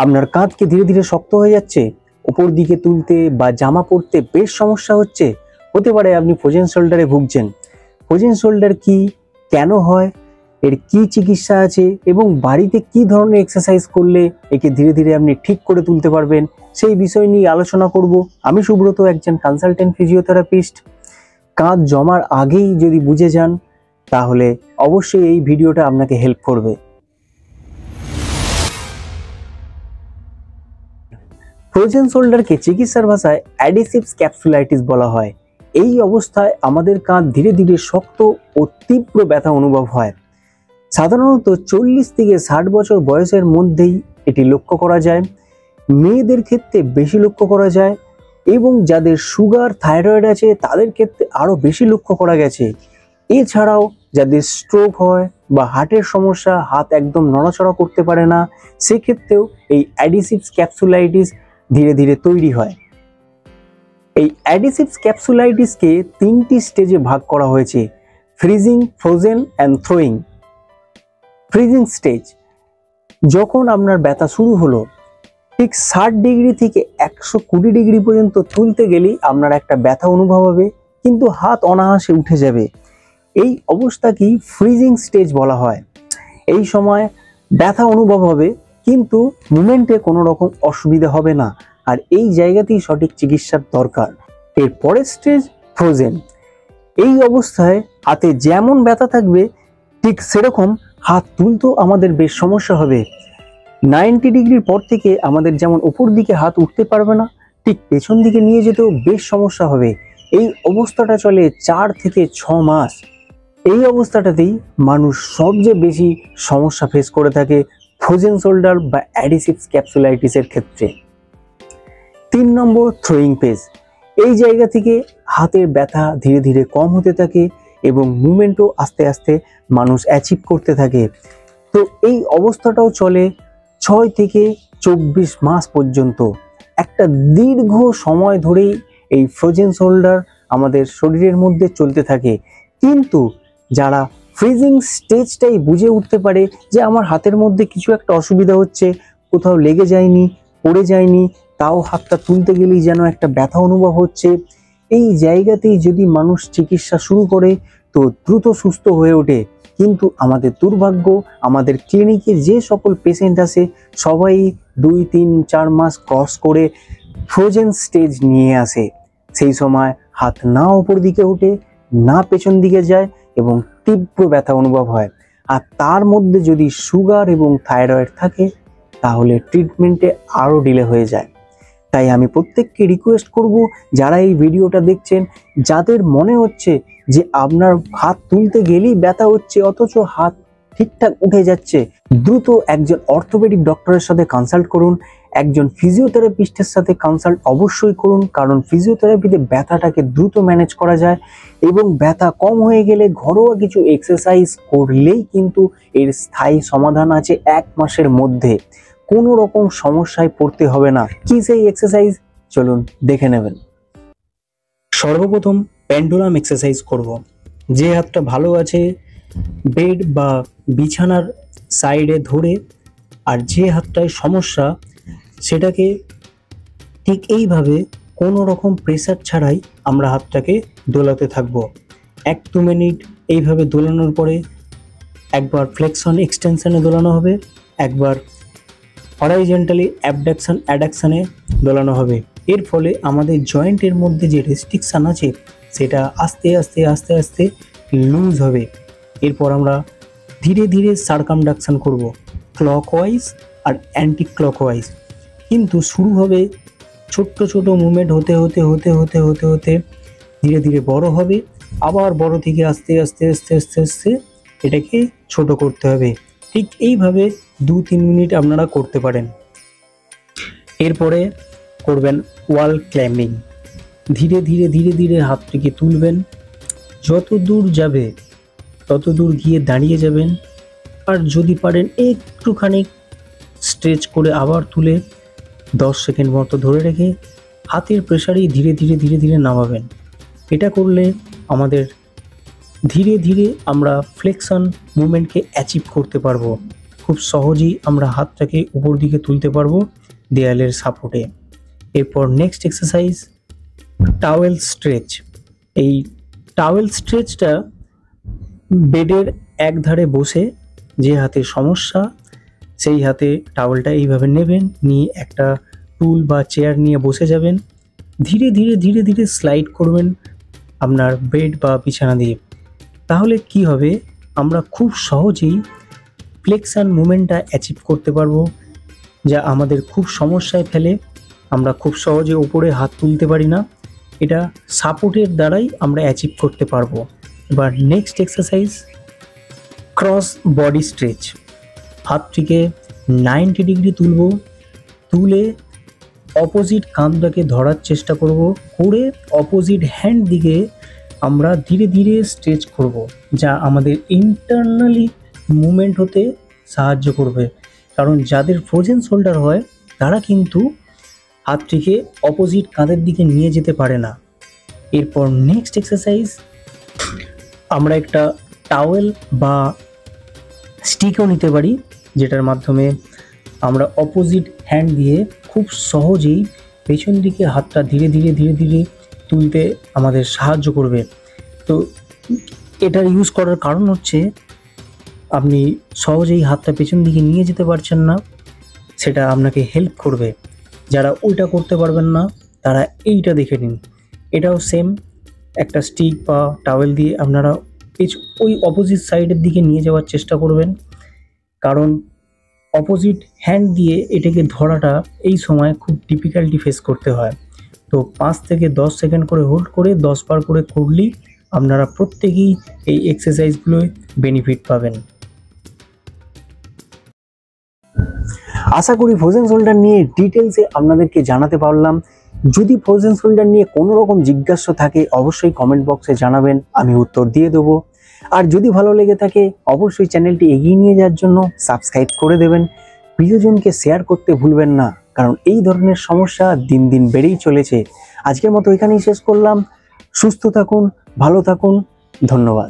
আপনার কাঁধ কি ধীরে ধীরে শক্ত হয়ে যাচ্ছে, উপর দিকে তুলতে বা জামা পরতে বেশ সমস্যা হচ্ছে? হতে পারে আপনি ফ্রোজেন শোল্ডারে ভুগছেন। ফ্রোজেন শোল্ডার কি, কেন হয়, এর কি চিকিৎসা আছে এবং বাড়িতে কি ধরনের এক্সারসাইজ করলে একে ধীরে ধীরে আপনি ঠিক করে তুলতে পারবেন, সেই বিষয় নিয়ে আলোচনা করব। আমি সুব্রত, একজন কনসালটেন্ট ফিজিওথেরাপিস্ট। কাঁধ জমার আগেই যদি বুঝে যান তাহলে অবশ্যই এই ভিডিওটা আপনাকে হেল্প করবে। ফ্রোজেন শোল্ডারকে চিকিৎসার ভাষায় অ্যাডিসিভ ক্যাপসুলাইটিস বলা হয়। এই অবস্থায় আমাদের কাঁধ ধীরে ধীরে শক্ত ও তীব্র ব্যথা অনুভব হয়। সাধারণত 40 থেকে 60 বছর বয়সের মধ্যেই এটি লক্ষ্য করা যায়। মেয়েদের ক্ষেত্রে বেশি লক্ষ্য করা যায় এবং যাদের সুগার, থাইরয়েড আছে তাদের ক্ষেত্রে আরও বেশি লক্ষ্য করা গেছে। এছাড়াও যাদের স্ট্রোক হয় বা হার্টের সমস্যা, হাত একদম নড়াচড়া করতে পারে না, সেক্ষেত্রেও এই অ্যাডিসিভ ক্যাপসুলাইটিস ধীরে ধীরে তৈরি হয়। এই অ্যাডিসিভ ক্যাপসুলাইটিসকে 3টি স্টেজে ভাগ করা হয়েছে: freezing, frozen and throwing. Freezing stage, যখন আপনার ব্যথা শুরু হলো, ঠিক 60 ডিগ্রি থেকে 120 ডিগ্রি পর্যন্ত তুলতে গেলেই আপনার একটা ব্যথা অনুভব হবে, কিন্তু হাত অনায়াসে উঠে যাবে। এই অবস্থাকেই ফ্রিজিং স্টেজ বলা হয়। এই সময় ব্যথা অনুভব হবে কিন্তু মুভমেন্টে কোনো রকম অসুবিধা হবে না, আর এই জায়গাতেই সঠিক চিকিৎসার দরকার। এর পরের স্টেজ ফ্রোজেন। এই অবস্থায় হাতে যেমন ব্যথা থাকবে ঠিক সেরকম হাত তুলতেও আমাদের বেশ সমস্যা হবে। 90 ডিগ্রির পর থেকে আমাদের যেমন উপর দিকে হাত উঠতে পারবে না, ঠিক পেছন দিকে নিয়ে যেতেও বেশ সমস্যা হবে। এই অবস্থাটা চলে 4 থেকে 6 মাস। এই অবস্থাটাতেই মানুষ সবচেয়ে বেশি সমস্যা ফেস করে থাকে ফ্রোজেন শোল্ডার বা অ্যাডিসিভ ক্যাপসুলাইটিসের ক্ষেত্রে। 3 নম্বর থ্রোয়িং ফেজ। এই জায়গা থেকে হাতের ব্যথা ধীরে ধীরে কম হতে থাকে এবং মুভমেন্টও আস্তে আস্তে মানুষ অ্যাচিভ করতে থাকে। তো এই অবস্থাটাও চলে 6 থেকে 24 মাস পর্যন্ত। একটা দীর্ঘ সময় ধরেই এই ফ্রোজেন শোল্ডার আমাদের শরীরের মধ্যে চলতে থাকে। কিন্তু যারা ফ্রিজিং স্টেজটাই বুঝে উঠতে পারে যে আমার হাতের মধ্যে কিছু একটা অসুবিধা হচ্ছে, কোথাও লেগে যায়নি, পড়ে যায়নি, তাও হাতটা তুলতে গেলেই যেন একটা ব্যথা অনুভব হচ্ছে, এই জায়গাতেই যদি মানুষ চিকিৎসা শুরু করে তো দ্রুত সুস্থ হয়ে ওঠে। কিন্তু আমাদের দুর্ভাগ্য, আমাদের ক্লিনিকে যে সকল পেশেন্ট আসে সবাই 2, 3, 4 মাস ক্রস করে ফ্রোজেন স্টেজ নিয়ে আসে। সেই সময় হাত না উপর দিকে ওঠে, না পেছন দিকে যায় এবং তীব্র ব্যথা অনুভব হয়। আর তার মধ্যে যদি সুগার এবং থাইরয়েড থাকে তাহলে ট্রিটমেন্টে আরও ডিলে হয়ে যায়। তাই আমি প্রত্যেককে রিকোয়েস্ট করব, যারা এই ভিডিওটা দেখছেন, যাদের মনে হচ্ছে যে আপনার হাত তুলতে গেলেই ব্যথা হচ্ছে অথচ হাত ঠিকঠাক উঠে যাচ্ছে, দ্রুত একজন অর্থোপেডিক ডক্টরের সাথে কনসাল্ট করুন, একজন ফিজিওথেরাপিস্টের সাথে কনসাল্ট অবশ্যই করুন, কারণ ফিজিওথেরাপিতে ব্যথাটাকে দ্রুত ম্যানেজ করা যায় এবং ব্যথা কম হয়ে গেলে ঘরোয়া কিছু এক্সারসাইজ করলেই কিন্তু এর স্থায়ী সমাধান আছে 1 মাসের মধ্যে। কোনো রকম সমস্যায় পড়তে হবে না। কি সেই এক্সারসাইজ, চলুন দেখে নেবেন। সর্বপ্রথম পেন্ডুলাম এক্সারসাইজ করব। যে হাতটা ভালো আছে বেড বা বিছানার সাইডে ধরে, আর যে হাতটায় সমস্যা সেটাকে ঠিক এইভাবে কোনো রকম প্রেসার ছাড়াই আমরা হাতটাকে দোলাতে থাকবো। 1-2 মিনিট এইভাবে দোলানোর পরে একবার ফ্লেক্সন এক্সটেনশনে দোলানো হবে, একবার হরাইজন্টালি অ্যাডাকশনে দোলানো হবে। এর ফলে আমাদের জয়েন্টের মধ্যে যে রেস্ট্রিকশান আছে সেটা আস্তে আস্তে আস্তে আস্তে লুজ হবে। এরপর আমরা ধীরে ধীরে সার্কামডাকশন করব, ক্লকওয়াইজ আর অ্যান্টি ক্লকওয়াইজ। কিন্তু শুরু হবে ছোট্ট ছোট মুভমেন্ট হতে হতে হতে হতে হতে হতে ধীরে ধীরে বড় হবে, আবার বড় থেকে আস্তে আস্তে আস্তে আস্তে আস্তে এটাকে ছোট করতে হবে। ঠিক এইভাবে 2-3 মিনিট আপনারা করতে পারেন। এরপরে করবেন ওয়াল ক্লাইম্বিং। ধীরে ধীরে ধীরে ধীরে হাতটিকে তুলবেন, যত দূর যাবে তত দূর গিয়ে দাঁড়িয়ে যাবেন, আর যদি পারেন একটুখানি স্ট্রেচ করে আবার তুলে 10 সেকেন্ড মতো ধরে রেখে হাতের প্রেসারেই ধীরে ধীরে ধীরে ধীরে নামাবেন। এটা করলে আমাদের ধীরে ধীরে আমরা ফ্লেক্সন মুভমেন্টকে অ্যাচিভ করতে পারবো। খুব সহজেই আমরা হাতটাকে উপর দিকে তুলতে পারবো দেয়ালের সাপোর্টে। এরপর নেক্সট এক্সারসাইজ টাওয়েল স্ট্রেচ। এই টাওয়েল স্ট্রেচটা বেডের এক ধারে বসে যে হাতে সমস্যা সেই হাতে টাওয়েলটা এইভাবে নেবেন, নিয়ে একটা টুল বা চেয়ার নিয়ে বসে যাবেন, ধীরে ধীরে ধীরে ধীরে স্লাইড করবেন আপনার বেড বা বিছানা দিয়ে। তাহলে কি হবে, আমরা খুব সহজেই ফ্লেক্সান মুভমেন্টটা অ্যাচিভ করতে পারবো, যা আমাদের খুব সমস্যায় ফেলে। আমরা খুব সহজে উপরে হাত তুলতে পারি না, এটা সাপোর্টের দ্বারাই আমরা অ্যাচিভ করতে পারবো। এবার next exercise cross body stretch. হাতটিকে 90 ডিগ্রি তুলব, তুলে অপোজিট কাঁধটাকে ধরার চেষ্টা করব, করে অপোজিট হ্যান্ড দিকে আমরা ধীরে ধীরে স্ট্রেচ করব, যা আমাদের ইন্টারনালি মুভমেন্ট হতে সাহায্য করবে। কারণ যাদের ফ্রোজেন শোল্ডার হয় তারা কিন্তু হাতটিকে অপোজিট কাঁধের দিকে নিয়ে যেতে পারে না। এরপর নেক্সট এক্সারসাইজ আমরা একটা টাওয়েল বা স্টিকও নিতে পারি, যেটার মাধ্যমে আমরা অপোজিট হ্যান্ড দিয়ে খুব সহজেই পেছন দিকে হাতটা ধীরে ধীরে ধীরে ধীরে তুলতে আমাদের সাহায্য করবে। তো এটার ইউজ করার কারণ হচ্ছে আপনি সহজেই হাতটা পেছন দিকে নিয়ে যেতে পারছেন না, সেটা আপনাকে হেল্প করবে। যারা ওইটা করতে পারবেন না তারা এইটা দেখে নিন, এটাও সেম একটা স্টিক বা টাওয়েল দিয়ে আপনারা ওই অপোজিট সাইডের দিকে নিয়ে যাওয়ার চেষ্টা করবেন। কারণ অপোজিট হ্যান্ড দিয়ে এটাকে ধরাটা এই সময় খুব ডিফিকাল্টি ফেস করতে হয়। তো 5 থেকে 10 সেকেন্ড করে হোল্ড করে 10 বার করে করলেই আপনারা প্রত্যেকেই এই এক্সারসাইজগুলোয় বেনিফিট পাবেন। আশা করি ফ্রোজেন শোল্ডার নিয়ে ডিটেলসে আপনাদেরকে জানাতে পারলাম। যদি ফ্রোজেন শোল্ডার নিয়ে কোনো রকম জিজ্ঞাসা থাকে অবশ্যই কমেন্ট বক্সে জানাবেন, আমি উত্তর দিয়ে দেবো। আর যদি ভালো লেগে থাকে অবশ্যই চ্যানেলটি এগিয়ে নিয়ে যাওয়ার জন্য সাবস্ক্রাইব করে দেবেন, প্রিয়জনকে শেয়ার করতে ভুলবেন না, কারণ এই ধরনের সমস্যা দিন দিন বেড়েই চলেছে। আজকের মতো এখানেই শেষ করলাম। সুস্থ থাকুন, ভালো থাকুন, ধন্যবাদ।